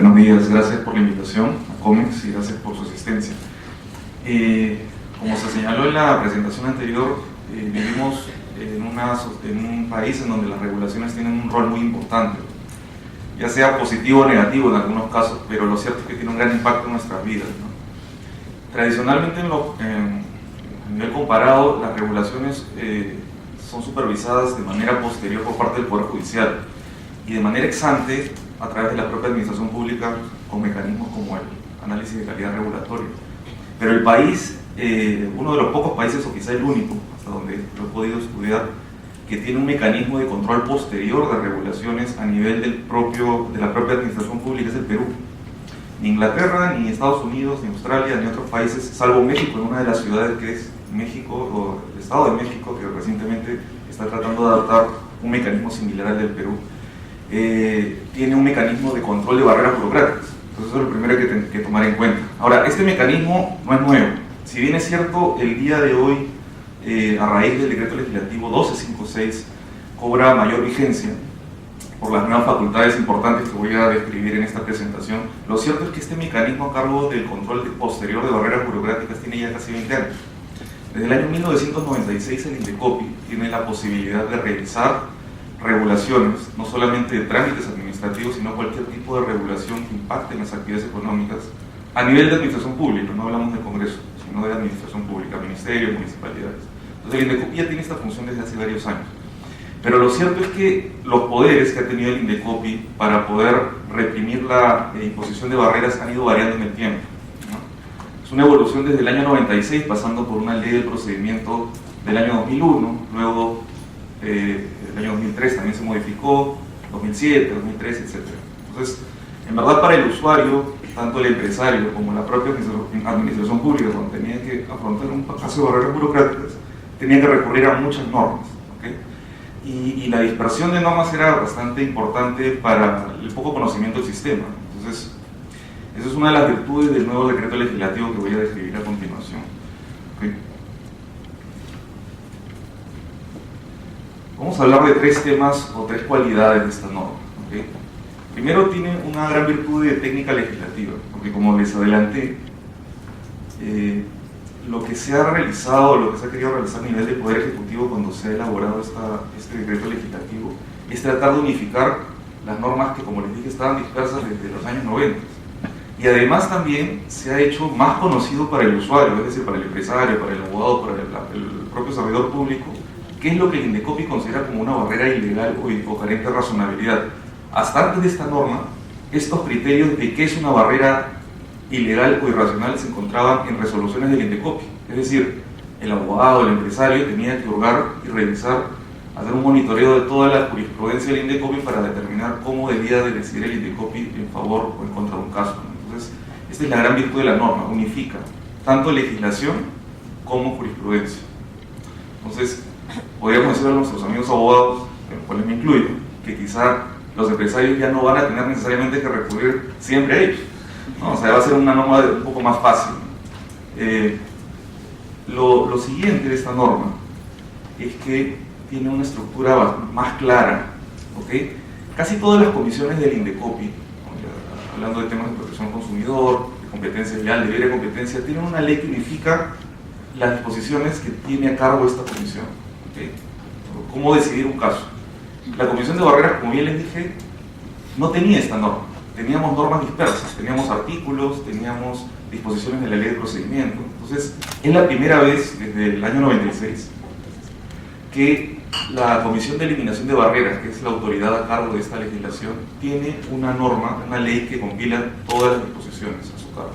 Buenos días, gracias por la invitación a COMEX y gracias por su asistencia. Como se señaló en la presentación anterior, vivimos en un país en donde las regulaciones tienen un rol muy importante, ya sea positivo o negativo en algunos casos, pero lo cierto es que tiene un gran impacto en nuestras vidas, ¿no? Tradicionalmente, a nivel comparado, las regulaciones son supervisadas de manera posterior por parte del Poder Judicial y de manera ex ante a través de la propia administración pública con mecanismos como el análisis de calidad regulatoria. Pero el país, uno de los pocos países, o quizá el único, hasta donde lo he podido estudiar, que tiene un mecanismo de control posterior de regulaciones a nivel de la propia administración pública, es el Perú. Ni Inglaterra, ni Estados Unidos, ni Australia, ni otros países, salvo México, en una de las ciudades que es México, o el Estado de México, que recientemente está tratando de adaptar un mecanismo similar al del Perú, tiene un mecanismo de control de barreras burocráticas. Entonces eso es lo primero que tomar en cuenta. Ahora, este mecanismo no es nuevo. Si bien es cierto, el día de hoy, a raíz del decreto legislativo 1256, cobra mayor vigencia por las nuevas facultades importantes que voy a describir en esta presentación, lo cierto es que este mecanismo a cargo del control posterior de barreras burocráticas tiene ya casi 20 años. Desde el año 1996 el INDECOPI tiene la posibilidad de realizar regulaciones, no solamente de trámites administrativos, sino cualquier tipo de regulación que impacte en las actividades económicas a nivel de administración pública, no hablamos del Congreso, sino de administración pública, ministerios, municipalidades. Entonces el INDECOPI ya tiene esta función desde hace varios años. Pero lo cierto es que los poderes que ha tenido el INDECOPI para poder reprimir la imposición de barreras han ido variando en el tiempo, ¿no? Es una evolución desde el año 96, pasando por una ley del procedimiento del año 2001, luego el año 2003 también se modificó, 2007, 2013, etc. Entonces, en verdad para el usuario, tanto el empresario como la propia administración pública, cuando tenía que afrontar un caso de barreras burocráticas, tenía que recurrir a muchas normas, ¿okay? Y la dispersión de normas era bastante importante para el poco conocimiento del sistema. Entonces, esa es una de las virtudes del nuevo decreto legislativo que voy a describir a continuación, ¿okay? Vamos a hablar de tres temas o tres cualidades de esta norma, ¿okay? Primero, tiene una gran virtud de técnica legislativa, porque como les adelanté, lo que se ha realizado, lo que se ha querido realizar a nivel del Poder Ejecutivo cuando se ha elaborado este decreto legislativo es tratar de unificar las normas que, como les dije, estaban dispersas desde los años 90. Y además también se ha hecho más conocido para el usuario, es decir, para el empresario, para el abogado, para el propio servidor público, qué es lo que el INDECOPI considera como una barrera ilegal o carente de razonabilidad. Hasta antes de esta norma, estos criterios de qué es una barrera ilegal o irracional se encontraban en resoluciones del INDECOPI. Es decir, el abogado, el empresario tenía que hurgar y revisar, hacer un monitoreo de toda la jurisprudencia del INDECOPI para determinar cómo debía de decidir el INDECOPI en favor o en contra de un caso. Entonces, esta es la gran virtud de la norma, unifica tanto legislación como jurisprudencia. Entonces, podríamos decirle a nuestros amigos abogados, en los cuales me incluyo, que quizá los empresarios ya no van a tener necesariamente que recurrir siempre a ellos, ¿no? O sea, va a ser una norma un poco más fácil. Lo siguiente de esta norma es que tiene una estructura más clara, ¿okay? Casi todas las comisiones del INDECOPI, hablando de temas de protección al consumidor, de competencia leal, de libre competencia, tienen una ley que unifica las disposiciones que tiene a cargo esta comisión, ¿okay? ¿Cómo decidir un caso? La Comisión de Barreras, como bien les dije, no tenía esta norma. Teníamos normas dispersas, teníamos artículos, teníamos disposiciones de la ley de procedimiento. Entonces, es la primera vez desde el año 96 que la Comisión de Eliminación de Barreras, que es la autoridad a cargo de esta legislación, tiene una norma, una ley que compila todas las disposiciones a su cargo,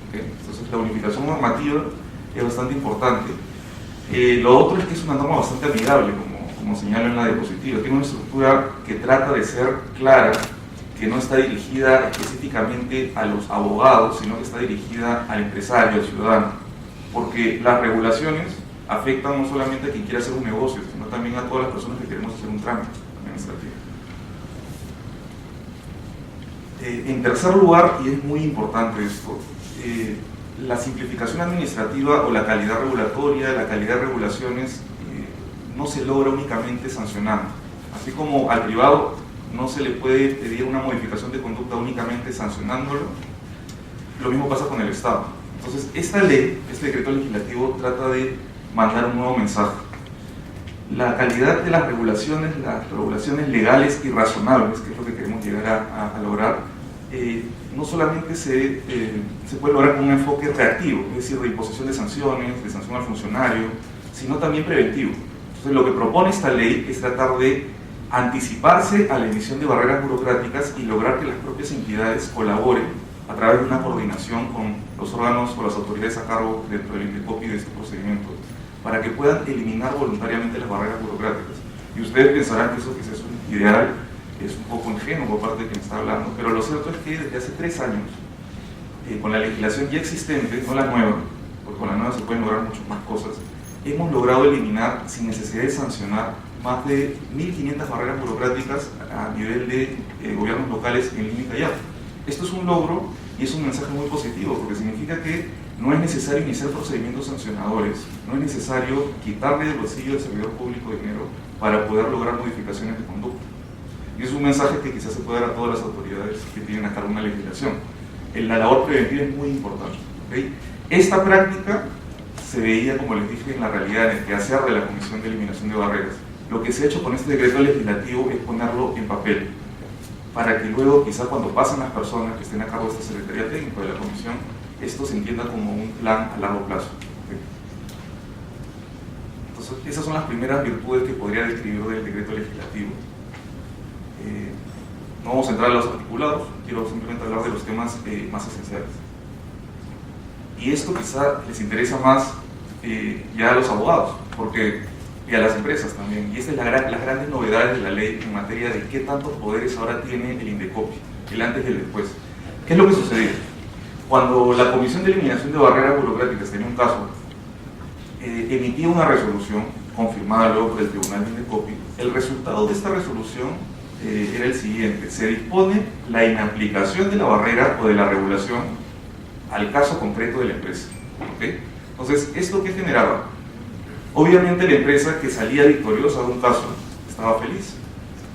¿okay? Entonces, la unificación normativa es bastante importante. Lo otro es que es una norma bastante amigable, como señalo en la diapositiva. Tiene una estructura que trata de ser clara, que no está dirigida específicamente a los abogados, sino que está dirigida al empresario, al ciudadano, porque las regulaciones afectan no solamente a quien quiere hacer un negocio, sino también a todas las personas que queremos hacer un trámite administrativo. En tercer lugar, y es muy importante esto, la simplificación administrativa o la calidad regulatoria, la calidad de regulaciones no se logra únicamente sancionando. Así como al privado no se le puede pedir una modificación de conducta únicamente sancionándolo. Lo mismo pasa con el Estado. Entonces, esta ley, este decreto legislativo, trata de mandar un nuevo mensaje. La calidad de las regulaciones legales y razonables, que es lo que queremos llegar a lograr, no solamente se puede lograr con un enfoque reactivo, es decir, de imposición de sanciones, de sanción al funcionario, sino también preventivo. Entonces, lo que propone esta ley es tratar de anticiparse a la emisión de barreras burocráticas y lograr que las propias entidades colaboren a través de una coordinación con los órganos o las autoridades a cargo dentro del INDECOPI de este procedimiento, para que puedan eliminar voluntariamente las barreras burocráticas. Y ustedes pensarán que eso quizás es un ideal, es un poco ingenuo por parte de quien está hablando, pero lo cierto es que desde hace 3 años, con la legislación ya existente, no la nueva, porque con la nueva se pueden lograr muchas más cosas, hemos logrado eliminar, sin necesidad de sancionar, más de 1.500 barreras burocráticas a nivel de gobiernos locales en Lima y Callao. Esto es un logro y es un mensaje muy positivo, porque significa que no es necesario iniciar procedimientos sancionadores, no es necesario quitarle del bolsillo del servidor público dinero para poder lograr modificaciones de conducta. Y es un mensaje que quizás se puede dar a todas las autoridades que tienen a cargo una legislación. La labor preventiva es muy importante, ¿okay? Esta práctica se veía, como les dije, en la realidad, en el quehacer de la Comisión de Eliminación de Barreras. Lo que se ha hecho con este decreto legislativo es ponerlo en papel, para que luego, quizá cuando pasen las personas que estén a cargo de esta Secretaría Técnica de la Comisión, esto se entienda como un plan a largo plazo. ¿Okay? Entonces, esas son las primeras virtudes que podría describir del decreto legislativo. No vamos a entrar en los articulados, quiero simplemente hablar de los temas más esenciales. Y esto quizá les interesa más ya a los abogados, y a las empresas también. Y esta es las grandes novedades de la ley en materia de qué tantos poderes ahora tiene el INDECOPI, el antes y el después. ¿Qué es lo que sucedió? Cuando la Comisión de Eliminación de Barreras Burocráticas tenía un caso, emitía una resolución confirmada luego por el Tribunal de INDECOPI. El resultado de esta resolución era el siguiente: se dispone la inaplicación de la barrera o de la regulación al caso concreto de la empresa. ¿Okay? Entonces, ¿esto qué generaba? Obviamente la empresa que salía victoriosa de un caso estaba feliz,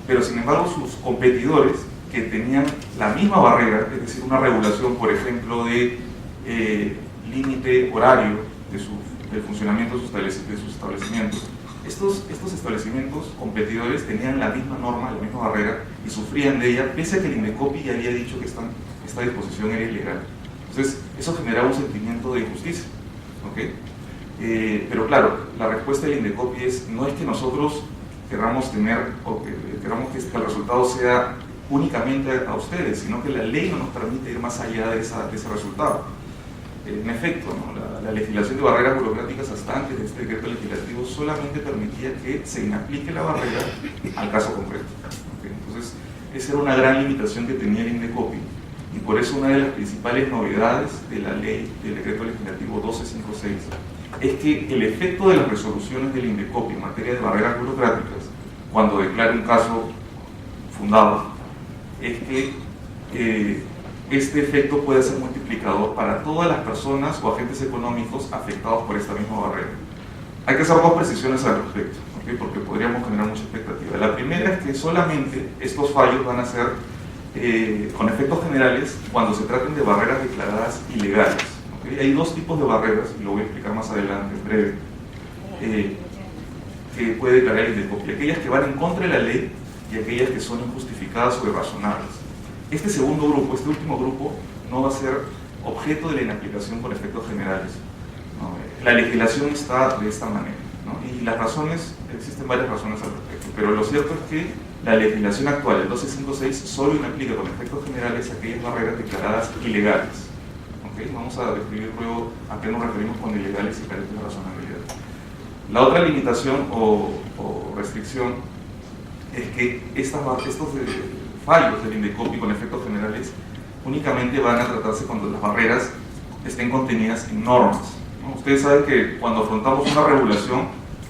pero sin embargo sus competidores que tenían la misma barrera, es decir, una regulación, por ejemplo, de límite horario del funcionamiento de sus establecimientos, estos establecimientos competidores tenían la misma norma, la misma barrera, y sufrían de ella, pese a que el INDECOPI ya había dicho que esta disposición era ilegal. Entonces, eso generaba un sentimiento de injusticia. ¿Okay? Pero claro, la respuesta del INDECOPI no es que nosotros querramos tener, o que queramos que el resultado sea únicamente a ustedes, sino que la ley no nos permite ir más allá de ese resultado. En efecto, ¿no? la legislación de barreras burocráticas hasta antes de este decreto legislativo solamente permitía que se inaplique la barrera al caso concreto. ¿Okay? Entonces, esa era una gran limitación que tenía el INDECOPI, y por eso una de las principales novedades de la ley del decreto legislativo 1256 es que el efecto de las resoluciones del INDECOPI en materia de barreras burocráticas, cuando declara un caso fundado, es que este efecto puede ser multiplicador para todas las personas o agentes económicos afectados por esta misma barrera. Hay que hacer 2 precisiones al respecto, ¿okay? Porque podríamos generar mucha expectativa. La primera es que solamente estos fallos van a ser con efectos generales cuando se traten de barreras declaradas ilegales. ¿Okay? Hay 2 tipos de barreras, y lo voy a explicar más adelante en breve, que puede declarar el INDECOPI: aquellas que van en contra de la ley y aquellas que son injustificadas o irrazonables. Este segundo grupo, este último grupo, no va a ser objeto de la inaplicación por efectos generales, ¿no? La legislación está de esta manera, ¿no? Y las razones, existen varias razones al respecto, pero lo cierto es que la legislación actual, el 1256, solo inaplica con efectos generales aquellas barreras declaradas ilegales. ¿Okay? Vamos a describir luego a qué nos referimos con ilegales y carentes de razonabilidad. La otra limitación o restricción es que estos fallos del INDECOPI con efectos generales únicamente van a tratarse cuando las barreras estén contenidas en normas, ¿no? Ustedes saben que cuando afrontamos una regulación,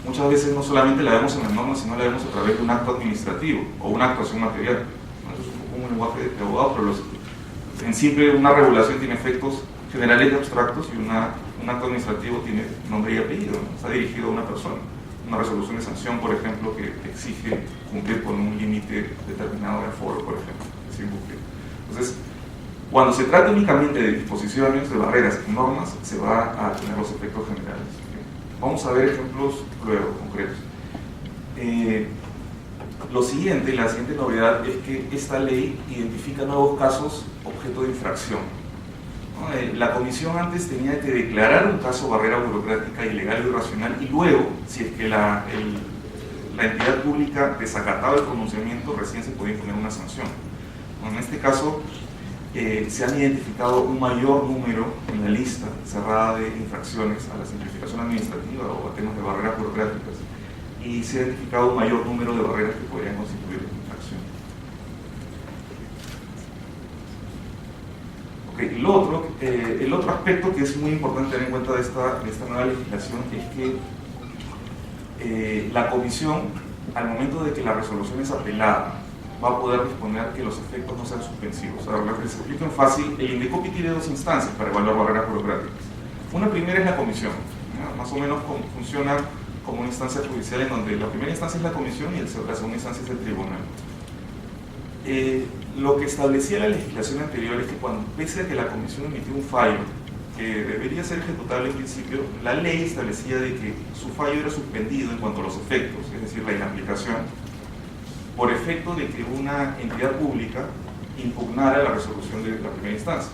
muchas veces no solamente la vemos en las normas, sino la vemos a través de un acto administrativo o una actuación material. Eso es un poco un lenguaje de abogado, pero en simple una regulación tiene efectos generales y abstractos, y un acto administrativo tiene nombre y apellido, ¿no? Está dirigido a una persona. una resolución de sanción, por ejemplo, que exige cumplir con un límite determinado de aforo, por ejemplo, que es incumplir. Entonces, cuando se trata únicamente de disposiciones, de barreras y normas, se va a tener los efectos generales. Vamos a ver ejemplos luego, concretos. La siguiente novedad es que esta ley identifica nuevos casos objeto de infracción. La comisión antes tenía que declarar un caso barrera burocrática ilegal o irracional y luego, si es que la entidad pública desacataba el pronunciamiento, recién se podía imponer una sanción. En este caso, se han identificado un mayor número en la lista cerrada de infracciones a la simplificación administrativa o a temas de barreras burocráticas, y se ha identificado un mayor número de barreras que podrían constituir infracción. El otro aspecto que es muy importante tener en cuenta de esta nueva legislación es que la comisión, al momento de que la resolución es apelada, va a poder disponer que los efectos no sean suspensivos. A ver, lo que les explico en fácil, el INDECOPI tiene dos instancias para evaluar barreras burocráticas. Una primera es la comisión, ¿ya? Más o menos funciona como una instancia judicial en donde la primera instancia es la comisión y la segunda instancia es el tribunal. Lo que establecía la legislación anterior es que pese a que la comisión emitió un fallo que debería ser ejecutable en principio, la ley establecía de que su fallo era suspendido en cuanto a los efectos, es decir, la inaplicación, por efecto de que una entidad pública impugnara la resolución de la primera instancia.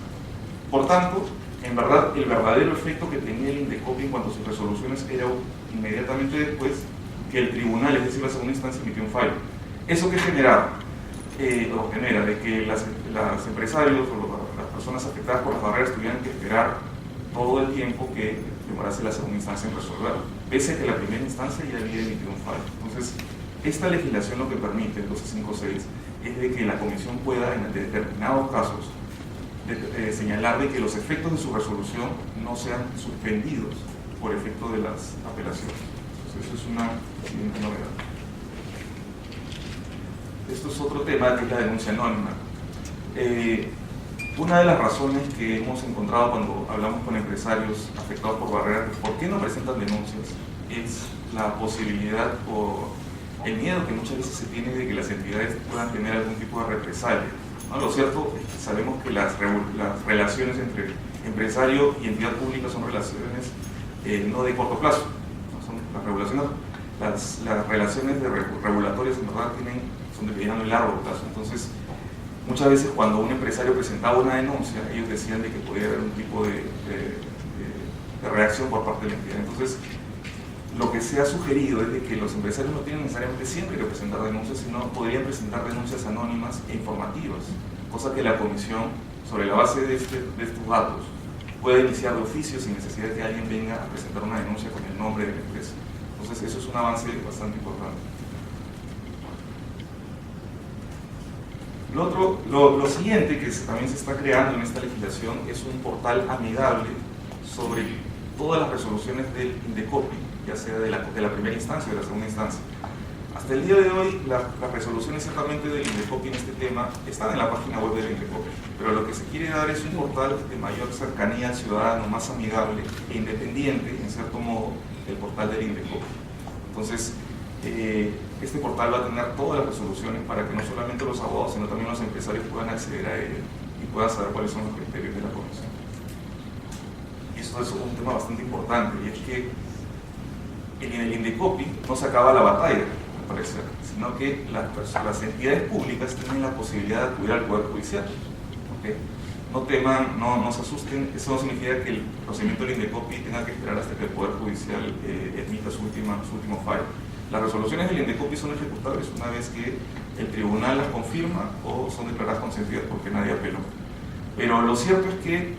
Por tanto, en verdad, el verdadero efecto que tenía el INDECOPI en cuanto a sus resoluciones era inmediatamente después que el tribunal, es decir, la segunda instancia, emitió un fallo. ¿Eso qué generaba? Genera de que los empresarios o las personas afectadas por las barreras tuvieran que esperar todo el tiempo que demorase la segunda instancia en resolverlo, pese a que la primera instancia ya había emitido un fallo. Entonces, esta legislación lo que permite, el 1256, es de que la comisión pueda, en determinados casos, señalar de que los efectos de su resolución no sean suspendidos por efecto de las apelaciones. Entonces, eso es una siguiente novedad. Esto es otro tema, que es la denuncia anónima. Una de las razones que hemos encontrado cuando hablamos con empresarios afectados por barreras, ¿por qué no presentan denuncias? Es la posibilidad o el miedo que muchas veces se tiene de que las entidades puedan tener algún tipo de represalia. ¿No? Lo cierto es que sabemos que las relaciones entre empresario y entidad pública son relaciones no de corto plazo. ¿No? Son las relaciones regulatorias en verdad son de mediano y largo plazo. Entonces, muchas veces cuando un empresario presentaba una denuncia, ellos decían de que podía haber un tipo de reacción por parte de la entidad. Entonces, lo que se ha sugerido es de que los empresarios no tienen necesariamente siempre que presentar denuncias, sino podrían presentar denuncias anónimas e informativas, cosa que la comisión, sobre la base de estos datos, puede iniciar de oficio sin necesidad de que alguien venga a presentar una denuncia con el nombre de la empresa. Entonces, eso es un avance bastante importante. Lo siguiente que también se está creando en esta legislación es un portal amigable sobre todas las resoluciones del INDECOPI, ya sea de la primera instancia o de la segunda instancia. Hasta el día de hoy, las resoluciones ciertamente del INDECOPI en este tema están en la página web del INDECOPI, pero lo que se quiere dar es un portal de mayor cercanía al ciudadano, más amigable e independiente, en cierto modo, del portal del INDECOPI. Entonces, este portal va a tener todas las resoluciones para que no solamente los abogados, sino también los empresarios puedan acceder a ello y puedan saber cuáles son los criterios de la comisión. Esto es un tema bastante importante, y es que en el INDECOPI no se acaba la batalla, al parecer, sino que las entidades públicas tienen la posibilidad de acudir al Poder Judicial. ¿Okay? No teman, no se asusten, eso no significa que el procedimiento del INDECOPI tenga que esperar hasta que el Poder Judicial emita su último fallo. Las resoluciones del INDECOPI son ejecutables una vez que el tribunal las confirma o son declaradas consentidas porque nadie apeló. Pero lo cierto es que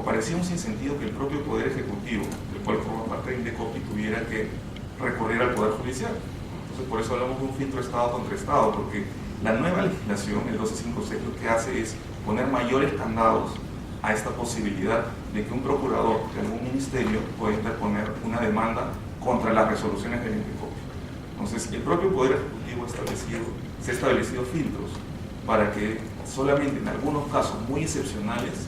parecía un sinsentido que el propio Poder Ejecutivo, del cual forma parte del INDECOPI, tuviera que recurrir al Poder Judicial. Entonces, por eso hablamos de un filtro Estado contra Estado, porque la nueva legislación, el 1256, lo que hace es poner mayores candados a esta posibilidad de que un procurador de algún ministerio pueda interponer una demanda contra las resoluciones del INDECOPI. Entonces, el propio Poder Ejecutivo se ha establecido filtros para que solamente en algunos casos muy excepcionales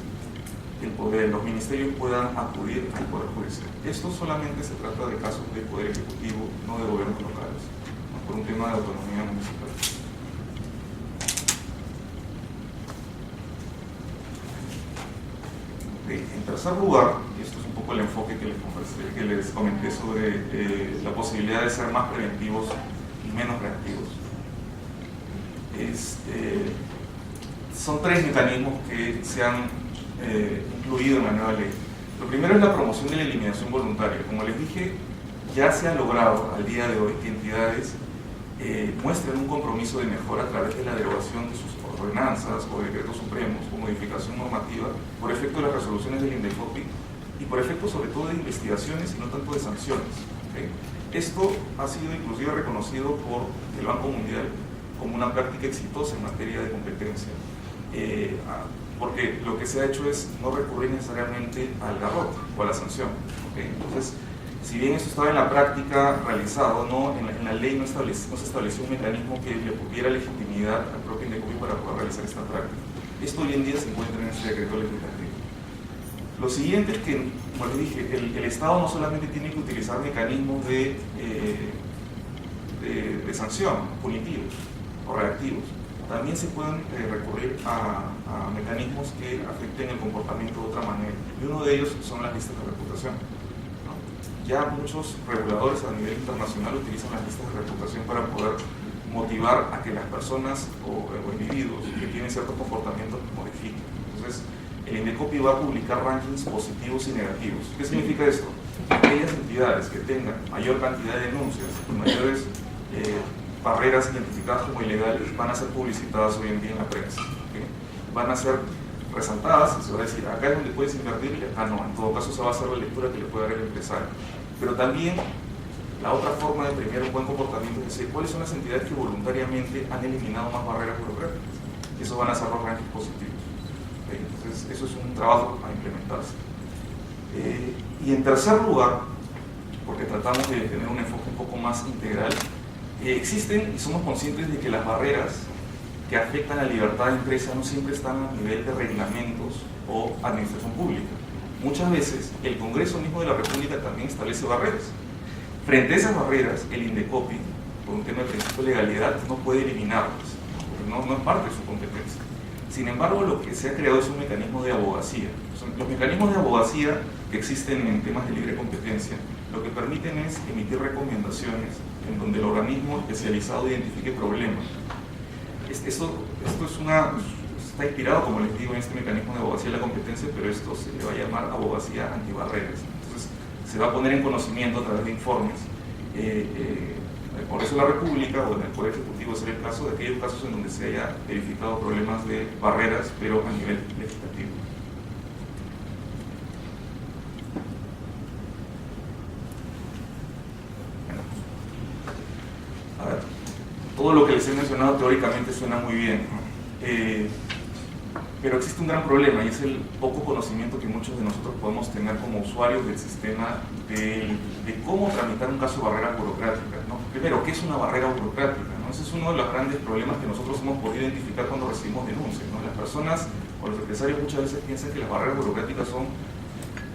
los ministerios puedan acudir al Poder Judicial. Esto solamente se trata de casos de Poder Ejecutivo, no de gobiernos locales, ¿no? Por un tema de autonomía municipal. En tercer lugar, y esto es un poco el enfoque que les comenté sobre la posibilidad de ser más preventivos y menos reactivos. Son tres mecanismos que se han incluido en la nueva ley. Lo primero es la promoción de la eliminación voluntaria. Como les dije, ya se ha logrado al día de hoy que entidades muestren un compromiso de mejora a través de la derogación de sus ordenanzas o decretos supremos o modificación normativa por efecto de las resoluciones del INDECOPI y por efecto sobre todo de investigaciones y no tanto de sanciones. ¿Okay? Esto ha sido inclusive reconocido por el Banco Mundial como una práctica exitosa en materia de competencia, porque lo que se ha hecho es no recurrir necesariamente al garrote o a la sanción. ¿Okay? Entonces, si bien esto estaba en la práctica realizado, en la ley no se estableció un mecanismo que le diera legitimidad al propio INDECOPI para poder realizar esta práctica. Esto hoy en día se encuentra en este decreto legislativo. Lo siguiente es que, como les dije, el Estado no solamente tiene que utilizar mecanismos de sanción, punitivos o reactivos, también se pueden recurrir a mecanismos que afecten el comportamiento de otra manera, y uno de ellos son las listas de reputación. Ya muchos reguladores a nivel internacional utilizan las listas de reputación para poder motivar a que las personas o individuos que tienen ciertos comportamientos los modifiquen. Entonces, el INDECOPI va a publicar rankings positivos y negativos. ¿Qué significa esto? Aquellas entidades que tengan mayor cantidad de denuncias y mayores barreras identificadas como ilegales van a ser publicitadas hoy en día en la prensa. ¿Okay? Van a ser resaltadas y se va a decir, acá es donde puedes invertir y acá no. En todo caso, se va a hacer la lectura que le puede dar el empresario. Pero también la otra forma de premiar un buen comportamiento es decir, cuáles son las entidades que voluntariamente han eliminado más barreras burocráticas. Y esos van a ser los rankings positivos. ¿Okay? Entonces, eso es un trabajo a implementarse. Y en tercer lugar, porque tratamos de tener un enfoque un poco más integral, existen y somos conscientes de que las barreras que afectan a la libertad de empresa no siempre están a nivel de reglamentos o administración pública. Muchas veces el Congreso mismo de la República también establece barreras. Frente a esas barreras, el INDECOPI, por un tema de principio de legalidad, no puede eliminarlas, porque no es parte de su competencia. Sin embargo, lo que se ha creado es un mecanismo de abogacía. Los mecanismos de abogacía que existen en temas de libre competencia, lo que permiten es emitir recomendaciones en donde el organismo especializado identifique problemas. Esto está inspirado, como les digo, en este mecanismo de abogacía de la competencia, pero esto se le va a llamar abogacía antibarreras. Entonces, se va a poner en conocimiento a través de informes en el Congreso de la República o en el Poder Ejecutivo, ser el caso de aquellos casos en donde se haya verificado problemas de barreras, pero a nivel legislativo. A ver, todo lo que les he mencionado teóricamente suena muy bien, ¿no? Pero existe un gran problema y es el poco conocimiento que muchos de nosotros podemos tener como usuarios del sistema de cómo tramitar un caso de barreras burocráticas, ¿no? Primero, ¿qué es una barrera burocrática, ¿no? Ese es uno de los grandes problemas que nosotros hemos podido identificar cuando recibimos denuncias, ¿no? Las personas o los empresarios muchas veces piensan que las barreras burocráticas son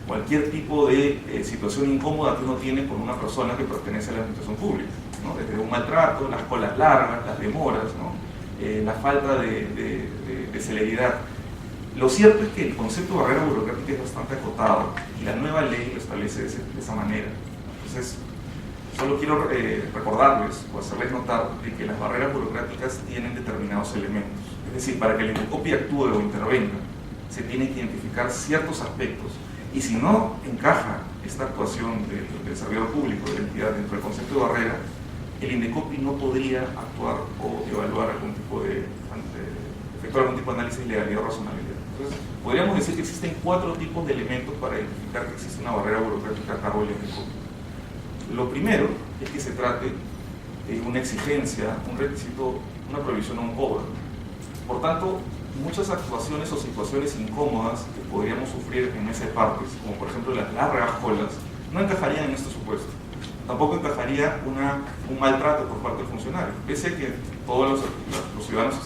cualquier tipo de situación incómoda que uno tiene con una persona que pertenece a la administración pública, ¿no? Desde un maltrato, las colas largas, las demoras, ¿no? La falta de celeridad. Lo cierto es que el concepto de barrera burocrática es bastante acotado y la nueva ley lo establece de esa manera. Entonces, solo quiero recordarles o hacerles notar de que las barreras burocráticas tienen determinados elementos. Es decir, para que el INDECOPI actúe o intervenga, se tienen que identificar ciertos aspectos y si no encaja esta actuación del servidor público, de la entidad dentro del concepto de barrera, el INDECOPI no podría actuar o evaluar efectuar algún tipo de análisis de legalidad o razonabilidad. Entonces, podríamos decir que existen 4 tipos de elementos para identificar que existe una barrera burocrática a cargo del INDECOPI. Lo primero es que se trate de una exigencia, un requisito, una prohibición o un cobro. Por tanto, muchas actuaciones o situaciones incómodas que podríamos sufrir en meses de partes, como por ejemplo las largas colas, no encajarían en este supuesto. Tampoco encajaría un maltrato por parte del funcionario, pese a que todos los ciudadanos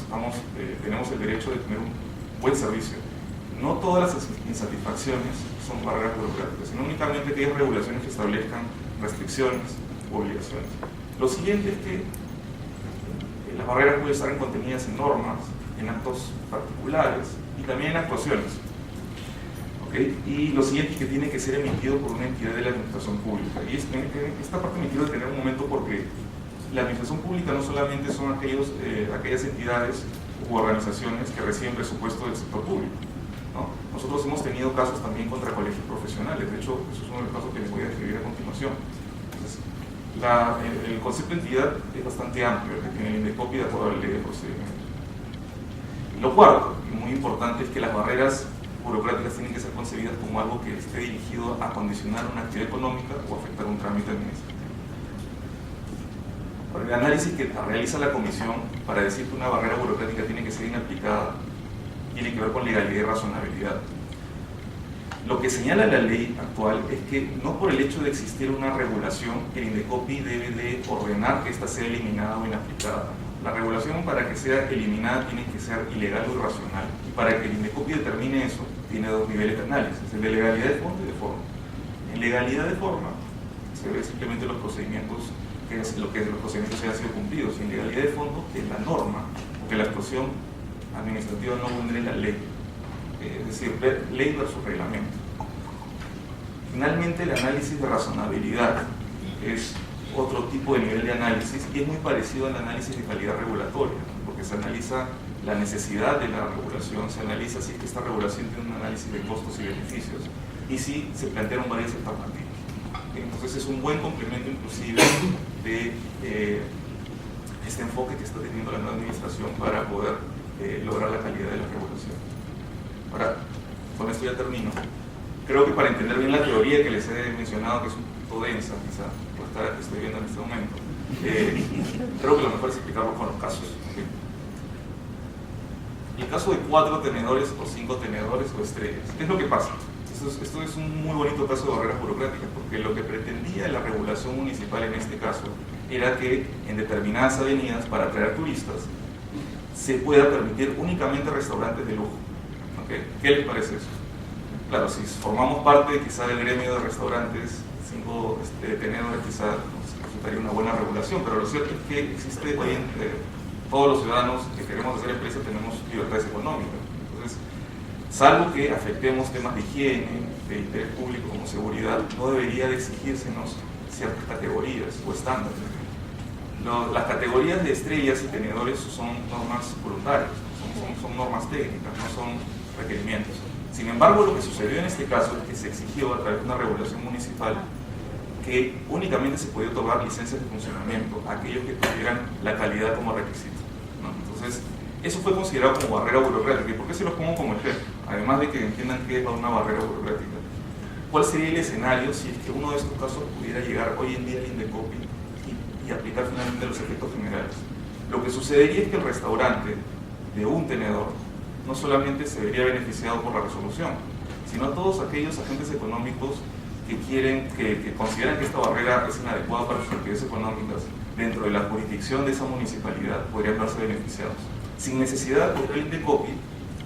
tenemos el derecho de tener un buen servicio. no todas las insatisfacciones son barreras burocráticas, sino únicamente aquellas regulaciones que establezcan restricciones u obligaciones. Lo siguiente es que las barreras pueden estar contenidas en normas, en actos particulares y también en actuaciones. ¿Okay? Y lo siguiente es que tiene que ser emitido por una entidad de la administración pública. Y esta parte me quiero detener un momento porque la administración pública no solamente son aquellas entidades u organizaciones que reciben presupuesto del sector público, ¿no? Nosotros hemos tenido casos también contra colegios profesionales. De hecho, eso es uno de los casos que les voy a describir a continuación. Entonces, el concepto de entidad es bastante amplio, que tiene el INDECOPI de acuerdo a la ley de procedimiento. Lo cuarto, y muy importante, es que las barreras burocráticas tienen que ser concebidas como algo que esté dirigido a condicionar una actividad económica o afectar un trámite administrativo. El análisis que realiza la comisión para decir que una barrera burocrática tiene que ser inaplicada tiene que ver con legalidad y razonabilidad. Lo que señala la ley actual es que no por el hecho de existir una regulación, el INDECOPI debe de ordenar que ésta sea eliminada o inaplicada. La regulación, para que sea eliminada, tiene que ser ilegal o irracional. Y para que el INDECOPI determine eso, tiene dos niveles de análisis, el de legalidad de fondo y de forma. En legalidad de forma se ve simplemente los procedimientos, los procedimientos hayan sido cumplidos, y en legalidad de fondo, que la norma o que la actuación administrativa no vulnere la ley, es decir, ley versus reglamento. Finalmente, el análisis de razonabilidad es otro tipo de nivel de análisis y es muy parecido al análisis de calidad regulatoria, porque se analiza la necesidad de la regulación, se analiza si es que esta regulación tiene un análisis de costos y beneficios y si se plantearon varias alternativas. Entonces es un buen complemento inclusive de este enfoque que está teniendo la nueva administración para poder lograr la calidad de la regulación. Ahora, con esto ya termino. Creo que para entender bien la teoría que les he mencionado, que es un poco densa quizá, por esta que estoy viendo en este momento, creo que lo mejor es explicarlo con los casos. ¿Okay? El caso de 4 tenedores o 5 tenedores o estrellas. ¿Qué es lo que pasa? Esto es un muy bonito caso de barreras burocráticas, porque lo que pretendía la regulación municipal en este caso era que en determinadas avenidas, para atraer turistas, se pueda permitir únicamente restaurantes de lujo. ¿Okay? ¿Qué les parece eso? Claro, si formamos parte quizá del gremio de restaurantes, 5 tenedores quizá nos resultaría una buena regulación, pero lo cierto es que existe hoy todos los ciudadanos que queremos hacer empresas tenemos libertades económicas. Entonces, salvo que afectemos temas de higiene, de interés público como seguridad, no debería de exigírsenos ciertas categorías o estándares. Las categorías de estrellas y tenedores son normas voluntarias, son normas técnicas, no son requerimientos. Sin embargo, lo que sucedió en este caso es que se exigió a través de una regulación municipal que únicamente se podía otorgar licencias de funcionamiento a aquellos que tuvieran la calidad como requisito, ¿no? Entonces, eso fue considerado como barrera burocrática. ¿Y por qué se los pongo como ejemplo? Además de que entiendan qué es una barrera burocrática. ¿Cuál sería el escenario si es que uno de estos casos pudiera llegar hoy en día al INDECOPI y aplicar finalmente los efectos generales? Lo que sucedería es que el restaurante de un tenedor no solamente se vería beneficiado por la resolución, sino todos aquellos agentes económicos que consideran que esta barrera es inadecuada para sus actividades económicas dentro de la jurisdicción de esa municipalidad podrían verse beneficiados, sin necesidad de ir al INDECOPI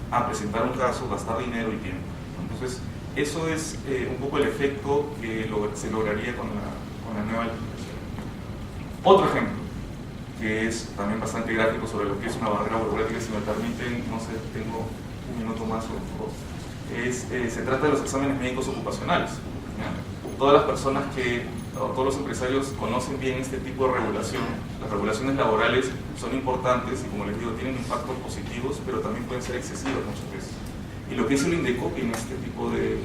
a presentar un caso, gastar dinero y tiempo. Entonces, eso es un poco el efecto que se lograría con la nueva legislación. Otro ejemplo, que es también bastante gráfico sobre lo que es una barrera burocrática, si me permiten, no sé, tengo un minuto más o dos, se trata de los exámenes médicos ocupacionales. ¿Ya? Todas las personas todos los empresarios conocen bien este tipo de regulación. Las regulaciones laborales son importantes y, como les digo, tienen impactos positivos, pero también pueden ser excesivas muchas veces. Y lo que hizo el INDECOPI en este tipo de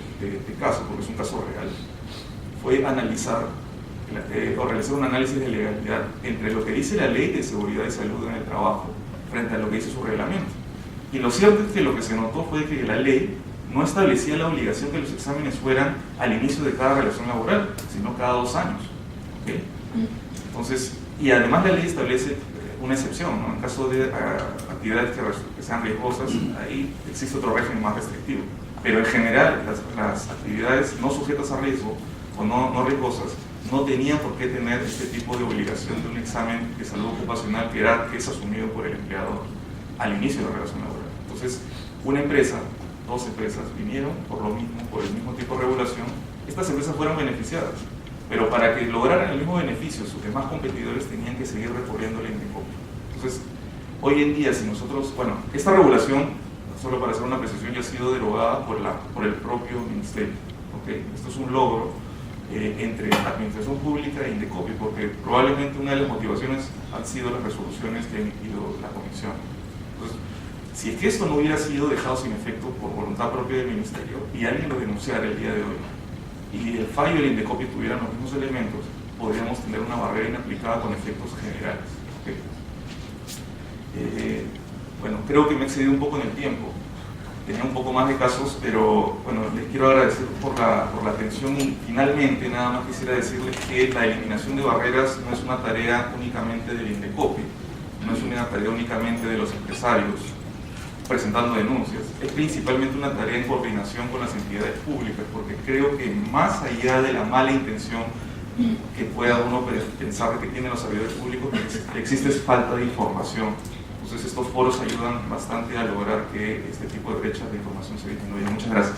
casos, porque es un caso real, fue analizar o realizar un análisis de legalidad entre lo que dice la Ley de Seguridad y Salud en el Trabajo frente a lo que dice su reglamento. Y lo cierto es que lo que se notó fue que la ley no establecía la obligación que los exámenes fueran al inicio de cada relación laboral, sino cada 2 años. ¿Okay? Entonces, y además la ley establece una excepción, ¿no? En caso de actividades que sean riesgosas, ahí existe otro régimen más restrictivo. Pero en general, las actividades no sujetas a riesgo o no riesgosas no tenían por qué tener este tipo de obligación de un examen de salud ocupacional que es asumido por el empleador al inicio de la relación laboral. Entonces, una empresa 2 empresas vinieron por lo mismo, por el mismo tipo de regulación, estas empresas fueron beneficiadas, pero para que lograran el mismo beneficio, sus demás competidores tenían que seguir recorriendo el Indecopi. Entonces, hoy en día, si nosotros, bueno, esta regulación, solo para hacer una precisión, ya ha sido derogada por el propio Ministerio, ¿okay? Esto es un logro entre la Administración Pública e Indecopi, porque probablemente una de las motivaciones han sido las resoluciones que ha emitido la Comisión. Entonces, si es que esto no hubiera sido dejado sin efecto por voluntad propia del Ministerio y alguien lo denunciara el día de hoy, y el fallo del Indecopi tuviera los mismos elementos, podríamos tener una barrera inaplicada con efectos generales. ¿Okay? Bueno, creo que me he excedido un poco en el tiempo. Tenía un poco más de casos, pero bueno, les quiero agradecer por la atención y finalmente nada más quisiera decirles que la eliminación de barreras no es una tarea únicamente del Indecopi, no es una tarea únicamente de los empresarios presentando denuncias, es principalmente una tarea en coordinación con las entidades públicas, porque creo que más allá de la mala intención que pueda uno pensar que tienen los servidores públicos, existe falta de información. Entonces estos foros ayudan bastante a lograr que este tipo de brechas de información se disminuyan. Muchas gracias.